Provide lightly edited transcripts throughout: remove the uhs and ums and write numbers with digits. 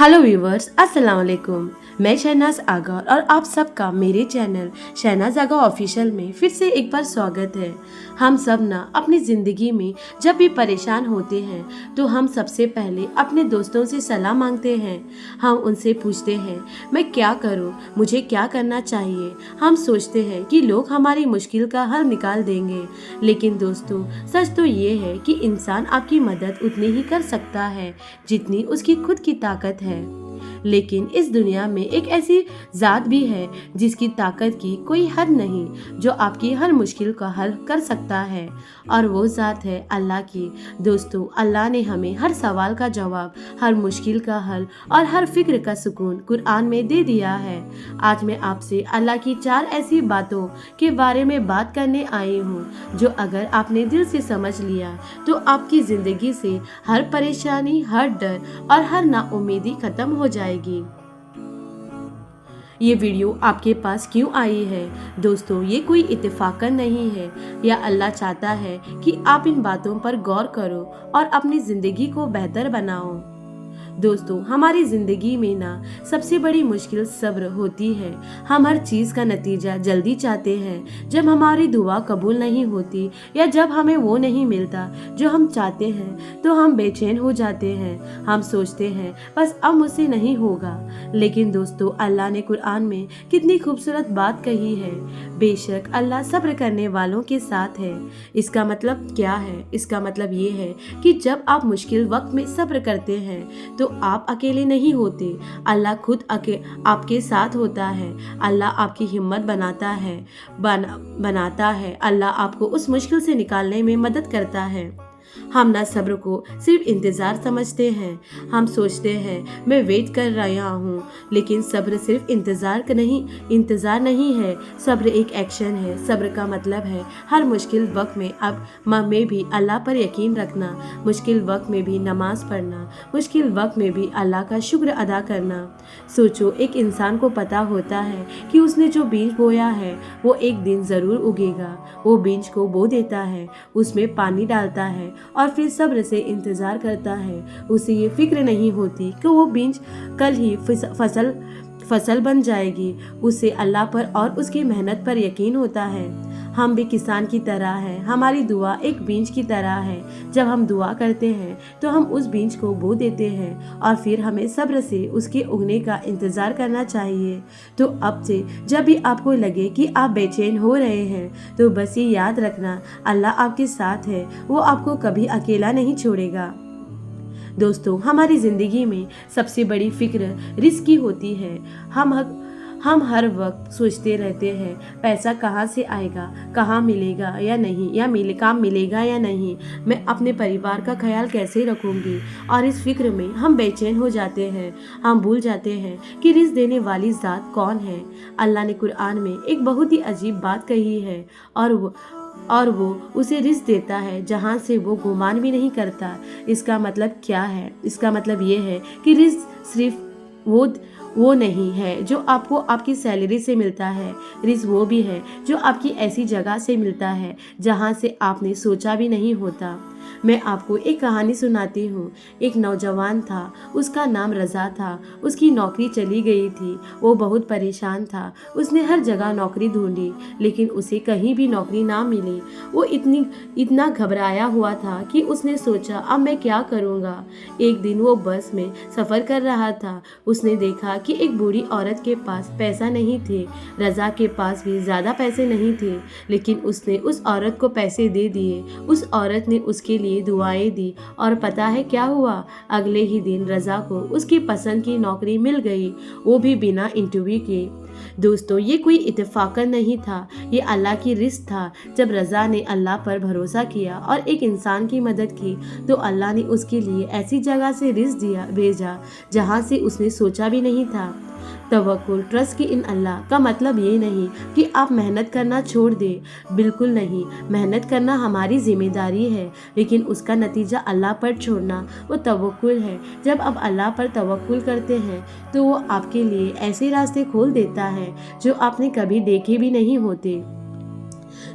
Hello viewers, अस्सलाम वालेकुम। मैं शहनाज आगा और आप सबका मेरे चैनल शहनाज आगा ऑफिशियल में फिर से एक बार स्वागत है। हम सब ना अपनी ज़िंदगी में जब भी परेशान होते हैं तो हम सबसे पहले अपने दोस्तों से सलाह मांगते हैं। हम उनसे पूछते हैं मैं क्या करूं, मुझे क्या करना चाहिए। हम सोचते हैं कि लोग हमारी मुश्किल का हल निकाल देंगे, लेकिन दोस्तों सच तो ये है कि इंसान आपकी मदद उतनी ही कर सकता है जितनी उसकी खुद की ताकत है। लेकिन इस दुनिया में एक ऐसी ज़ात भी है जिसकी ताकत की कोई हद नहीं, जो आपकी हर मुश्किल का हल कर सकता है, और वो ज़ात है अल्लाह की। दोस्तों, अल्लाह ने हमें हर सवाल का जवाब, हर मुश्किल का हल और हर फिक्र का सुकून कुरान में दे दिया है। आज मैं आपसे अल्लाह की 4 ऐसी बातों के बारे में बात करने आई हूँ जो अगर आपने दिल से समझ लिया तो आपकी ज़िंदगी से हर परेशानी, हर डर और हर नाउम्मीदी खत्म हो जाएगी। ये वीडियो आपके पास क्यों आई है? दोस्तों, ये कोई इत्तेफाकन नहीं है, या अल्लाह चाहता है कि आप इन बातों पर गौर करो और अपनी ज़िंदगी को बेहतर बनाओ। दोस्तों, हमारी ज़िंदगी में ना सबसे बड़ी मुश्किल सब्र होती है। हम हर चीज़ का नतीजा जल्दी चाहते हैं। जब हमारी दुआ कबूल नहीं होती या जब हमें वो नहीं मिलता जो हम चाहते हैं तो हम बेचैन हो जाते हैं। हम सोचते हैं बस अब मुझसे नहीं होगा। लेकिन दोस्तों, अल्लाह ने कुरान में कितनी खूबसूरत बात कही है, बेशक अल्लाह सब्र करने वालों के साथ है। इसका मतलब क्या है? इसका मतलब ये है कि जब आप मुश्किल वक्त में सब्र करते हैं तो आप अकेले नहीं होते। अल्लाह खुद आपके साथ होता है। अल्लाह आपकी हिम्मत बनाता है। अल्लाह आपको उस मुश्किल से निकालने में मदद करता है। हम ना सब्र को सिर्फ इंतज़ार समझते हैं। हम सोचते हैं मैं वेट कर रहा हूँ, लेकिन सब्र सिर्फ इंतज़ार नहीं है। सब्र एक एक्शन है। सब्र का मतलब है हर मुश्किल वक्त में भी अल्लाह पर यकीन रखना, मुश्किल वक्त में भी नमाज पढ़ना, मुश्किल वक्त में भी अल्लाह का शुक्र अदा करना। सोचो, एक इंसान को पता होता है कि उसने जो बीज बोया है वो एक दिन ज़रूर उगेगा। वो बीज को बो देता है, उसमें पानी डालता है और फिर सब्र से इंतज़ार करता है। उसे ये फिक्र नहीं होती कि वो बीज कल ही फसल बन जाएगी। उसे अल्लाह पर और उसकी मेहनत पर यकीन होता है। हम भी किसान की तरह हैं। हमारी दुआ एक बीज की तरह है। जब हम दुआ करते हैं तो हम उस बीज को बो देते हैं और फिर हमें सब्र से उसके उगने का इंतज़ार करना चाहिए। तो अब से जब भी आपको लगे कि आप बेचैन हो रहे हैं तो बस ये याद रखना, अल्लाह आपके साथ है। वो आपको कभी अकेला नहीं छोड़ेगा। दोस्तों, हमारी ज़िंदगी में सबसे बड़ी फिक्र रिस्क की होती है। हम हर वक्त सोचते रहते हैं पैसा कहाँ से आएगा, कहाँ मिलेगा या नहीं, काम मिलेगा या नहीं, मैं अपने परिवार का ख्याल कैसे रखूँगी। और इस फिक्र में हम बेचैन हो जाते हैं। हम भूल जाते हैं कि रिज़्क देने वाली ज़ात कौन है। अल्लाह ने कुरान में एक बहुत ही अजीब बात कही है, और वो उसे रिज़्क देता है जहाँ से वो गुमान भी नहीं करता। इसका मतलब क्या है? इसका मतलब ये है कि रिज़्क सिर्फ वो नहीं है जो आपको आपकी सैलरी से मिलता है। रिज़्क वो भी है जो आपकी ऐसी जगह से मिलता है जहाँ से आपने सोचा भी नहीं होता। मैं आपको एक कहानी सुनाती हूँ। एक नौजवान था, उसका नाम रज़ा था। उसकी नौकरी चली गई थी। वो बहुत परेशान था। उसने हर जगह नौकरी ढूंढी, लेकिन उसे कहीं भी नौकरी ना मिली। वो इतना घबराया हुआ था कि उसने सोचा अब मैं क्या करूँगा। एक दिन वो बस में सफ़र कर रहा था। उसने देखा कि एक बूढ़ी औरत के पास पैसा नहीं थे। रज़ा के पास भी ज़्यादा पैसे नहीं थे, लेकिन उसने उस औरत को पैसे दे दिए। उस औरत ने उसके लिए दुआएं दी, और पता है क्या हुआ? अगले ही दिन रज़ा को उसकी पसंद की नौकरी मिल गई, वो भी बिना इंटरव्यू के। दोस्तों, ये कोई इत्तेफाकन नहीं था, ये अल्लाह की रिज़्क था। जब रज़ा ने अल्लाह पर भरोसा किया और एक इंसान की मदद की तो अल्लाह ने उसके लिए ऐसी जगह से रिज़्क भेजा जहाँ से उसने सोचा भी नहीं था। तवक्कुल, ट्रस्ट की इन अल्लाह का मतलब ये नहीं कि आप मेहनत करना छोड़ दें। बिल्कुल नहीं, मेहनत करना हमारी जिम्मेदारी है, लेकिन उसका नतीजा अल्लाह पर छोड़ना वो तवक्कुल है। जब आप अल्लाह पर तवक्कुल करते हैं तो वो आपके लिए ऐसे रास्ते खोल देता है जो आपने कभी देखे भी नहीं होते।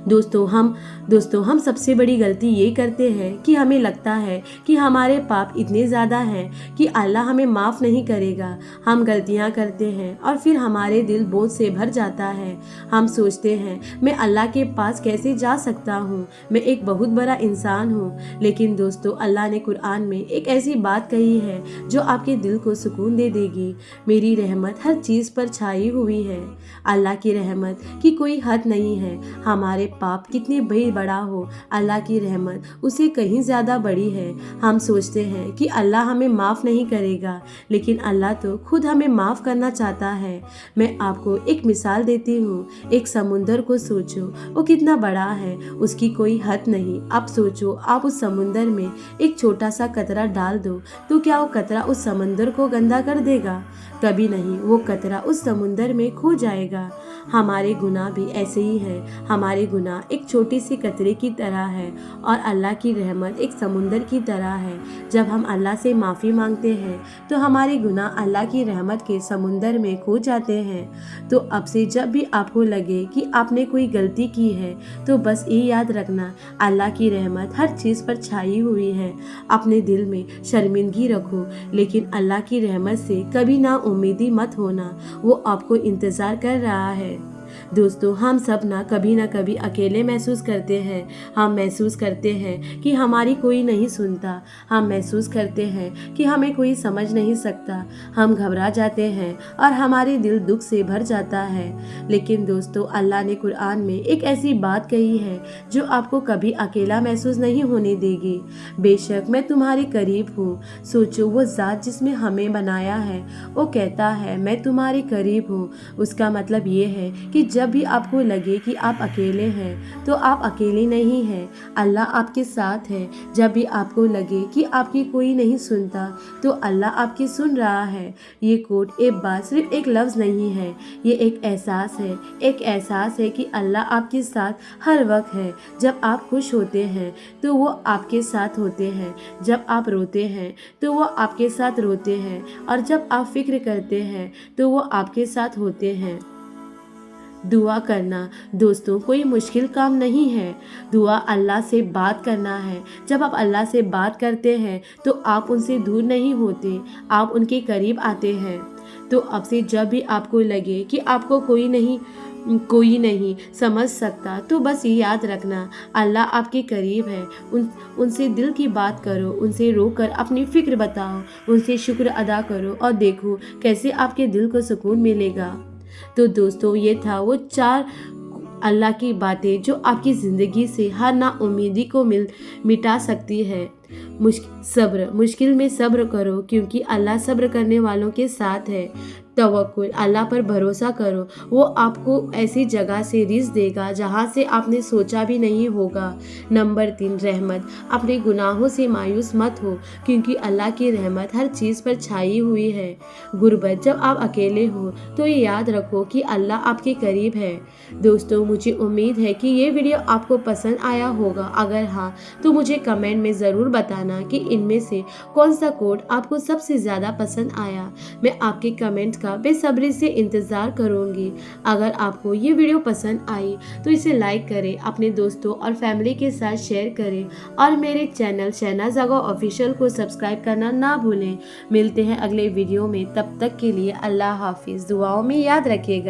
दोस्तों हम सबसे बड़ी गलती ये करते हैं कि हमें लगता है कि हमारे पाप इतने ज़्यादा हैं कि अल्लाह हमें माफ़ नहीं करेगा। हम गलतियाँ करते हैं और फिर हमारे दिल बोझ से भर जाता है। हम सोचते हैं मैं अल्लाह के पास कैसे जा सकता हूँ, मैं एक बहुत बड़ा इंसान हूँ। लेकिन दोस्तों अल्लाह ने कुरान में एक ऐसी बात कही है जो आपके दिल को सुकून दे देगी। मेरी रहमत हर चीज़ पर छाई हुई है। अल्लाह की रहमत की कोई हद नहीं है। हमारे पाप कितने भी बड़ा हो, अल्लाह की रहमत उसे कहीं ज़्यादा बड़ी है। हम सोचते हैं कि अल्लाह हमें माफ़ नहीं करेगा, लेकिन अल्लाह तो खुद हमें माफ़ करना चाहता है। मैं आपको एक मिसाल देती हूँ। एक समुंदर को सोचो, वो कितना बड़ा है, उसकी कोई हद नहीं। आप सोचो, आप उस समुंदर में एक छोटा सा कतरा डाल दो तो क्या वो कतरा उस समुंदर को गंदा कर देगा? कभी नहीं। वो कतरा उस समुंदर में खो जाएगा। हमारे गुनाह भी ऐसे ही है। हमारे गुनाह एक छोटी सी कतरे की तरह है और अल्लाह की रहमत एक समुंदर की तरह है। जब हम अल्लाह से माफ़ी मांगते हैं तो हमारे गुनाह अल्लाह की रहमत के समुंदर में खो जाते हैं। तो अब से जब भी आपको लगे कि आपने कोई गलती की है तो बस ये याद रखना, अल्लाह की रहमत हर चीज़ पर छाई हुई है। अपने दिल में शर्मिंदगी रखो, लेकिन अल्लाह की रहमत से कभी ना उम्मीदी मत होना। वो आपको इंतज़ार कर रहा है। दोस्तों हम सब ना कभी अकेले महसूस करते हैं। हम महसूस करते हैं कि हमारी कोई नहीं सुनता। हम महसूस करते हैं कि हमें कोई समझ नहीं सकता। हम घबरा जाते हैं और हमारे दिल दुख से भर जाता है। लेकिन दोस्तों अल्लाह ने कुरान में एक ऐसी बात कही है जो आपको कभी अकेला महसूस नहीं होने देगी। बेशक मैं तुम्हारे करीब हूँ। सोचो, वो ज़ात जिसमें हमें बनाया है वो कहता है मैं तुम्हारे करीब हूँ। उसका मतलब ये है कि जब भी आपको लगे कि आप अकेले हैं तो आप अकेले नहीं हैं, अल्लाह आपके साथ है। जब भी आपको लगे कि आपकी कोई नहीं सुनता तो अल्लाह आपकी सुन रहा है। ये कोट एक बात सिर्फ एक लफ्ज़ नहीं है, ये एक एहसास है कि अल्लाह आपके साथ हर वक्त है। जब आप खुश होते हैं तो वो आपके साथ होते हैं, जब आप रोते हैं तो वो आपके साथ रोते हैं, और जब आप फिक्र करते हैं तो वो आपके साथ होते हैं। दुआ करना दोस्तों कोई मुश्किल काम नहीं है। दुआ अल्लाह से बात करना है। जब आप अल्लाह से बात करते हैं तो आप उनसे दूर नहीं होते, आप उनके करीब आते हैं। तो अब से जब भी आपको लगे कि आपको कोई नहीं समझ सकता तो बस ये याद रखना, अल्लाह आपके करीब है। उनसे दिल की बात करो, उनसे रोकर अपनी फ़िक्र बताओ, उनसे शुक्र अदा करो और देखो कैसे आपके दिल को सुकून मिलेगा। तो दोस्तों ये था वो 4 अल्लाह की बातें जो आपकी ज़िंदगी से हर नाउम्मीदी को मिटा सकती है। मुश्किल में सब्र करो क्योंकि अल्लाह सब्र करने वालों के साथ है। तवक्कुल, अल्लाह पर भरोसा करो, वो आपको ऐसी जगह से रिज़्क देगा जहाँ से आपने सोचा भी नहीं होगा। नंबर 3 रहमत, अपने गुनाहों से मायूस मत हो क्योंकि अल्लाह की रहमत हर चीज़ पर छाई हुई है। गुर्बत, जब आप अकेले हो तो ये याद रखो कि अल्लाह आपके करीब है। दोस्तों मुझे उम्मीद है कि ये वीडियो आपको पसंद आया होगा। अगर हाँ तो मुझे कमेंट में ज़रूर बताना कि इनमें से कौन सा कोड आपको सबसे ज़्यादा पसंद आया। मैं आपके कमेंट का बेसब्री से इंतज़ार करूंगी। अगर आपको ये वीडियो पसंद आई तो इसे लाइक करें, अपने दोस्तों और फैमिली के साथ शेयर करें और मेरे चैनल शहनाज आगा ऑफिशियल को सब्सक्राइब करना ना भूलें। मिलते हैं अगले वीडियो में, तब तक के लिए अल्लाह हाफिज़। दुआओं में याद रखिएगा।